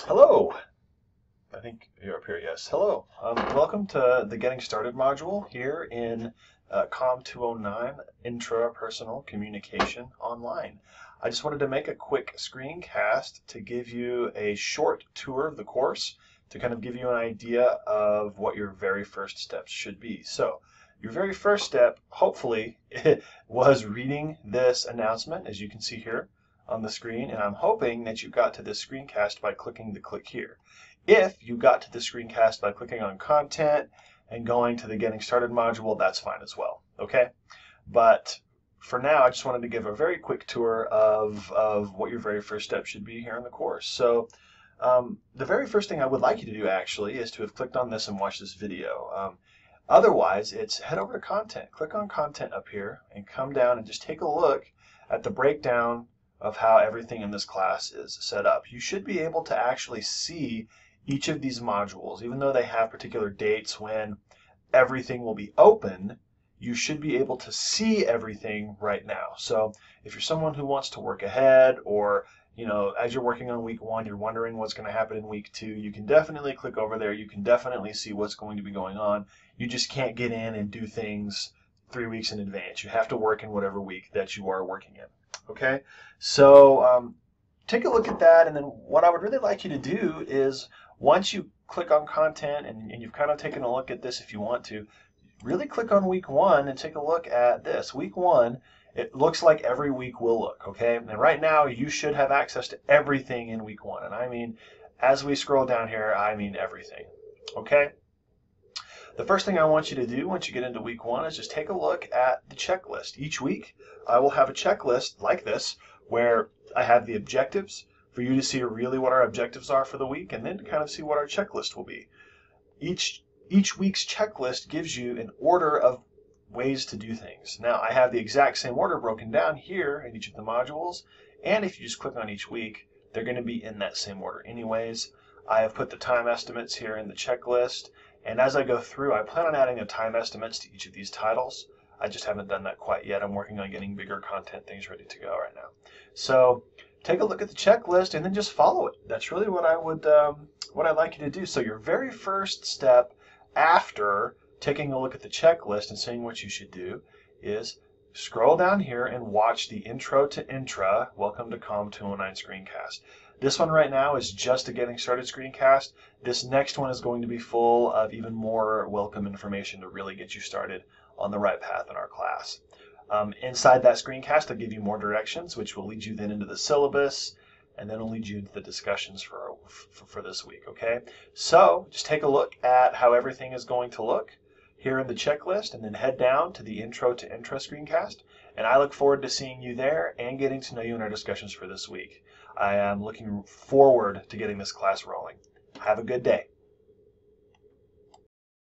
Hello. I think you're up here, yes. Hello. Welcome to the Getting Started module here in COM 209, Intrapersonal Communication Online. I just wanted to make a quick screencast to give you a short tour of the course to kind of give you an idea of what your very first steps should be. So, your very first step, hopefully, was reading this announcement, as you can see here on the screen, and I'm hoping that you got to this screencast by clicking the click here. If you got to the screencast by clicking on content and going to the Getting Started module, that's fine as well, okay? But for now, I just wanted to give a very quick tour of what your very first step should be here in the course. So the very first thing I would like you to do actually is to have clicked on this and watched this video. Otherwise, it's head over to content. Click on content up here and come down and just take a look at the breakdown of how everything in this class is set up. You should be able to actually see each of these modules, even though they have particular dates when everything will be open, you should be able to see everything right now. So if you're someone who wants to work ahead, or as you're working on week 1, you're wondering what's going to happen in week 2, you can definitely click over there. You can definitely see what's going to be going on. You just can't get in and do things 3 weeks in advance. You have to work in whatever week that you are working in. Okay, so take a look at that, and then what I would really like you to do is, once you click on content and you've kind of taken a look at this, if you want to, really click on week 1 and take a look at this. Week 1, it looks like every week will look, okay? And right now, you should have access to everything in week 1. And I mean, as we scroll down here, I mean everything, okay? The first thing I want you to do once you get into week 1 is just take a look at the checklist. Each week, I will have a checklist like this where I have the objectives for you to see really what our objectives are for the week, and then to kind of see what our checklist will be. Each week's checklist gives you an order of ways to do things. Now, I have the exact same order broken down here in each of the modules, and if you just click on each week, they're going to be in that same order anyways. I have put the time estimates here in the checklist, and as I go through, I plan on adding the time estimates to each of these titles. I just haven't done that quite yet. I'm working on getting bigger content things ready to go right now. So take a look at the checklist and then just follow it. That's really what I'd like you to do. So your very first step after taking a look at the checklist and seeing what you should do is scroll down here and watch the Intro to Intra Welcome to COM 209 screencast. This one right now is just a Getting Started screencast. This next one is going to be full of even more welcome information to really get you started on the right path in our class. Inside that screencast, I'll give you more directions, which will lead you then into the syllabus, and then will lead you into the discussions for this week, okay? So just take a look at how everything is going to look here in the checklist, and then head down to the Intro to Intra screencast, and I look forward to seeing you there and getting to know you in our discussions for this week. I am looking forward to getting this class rolling. Have a good day.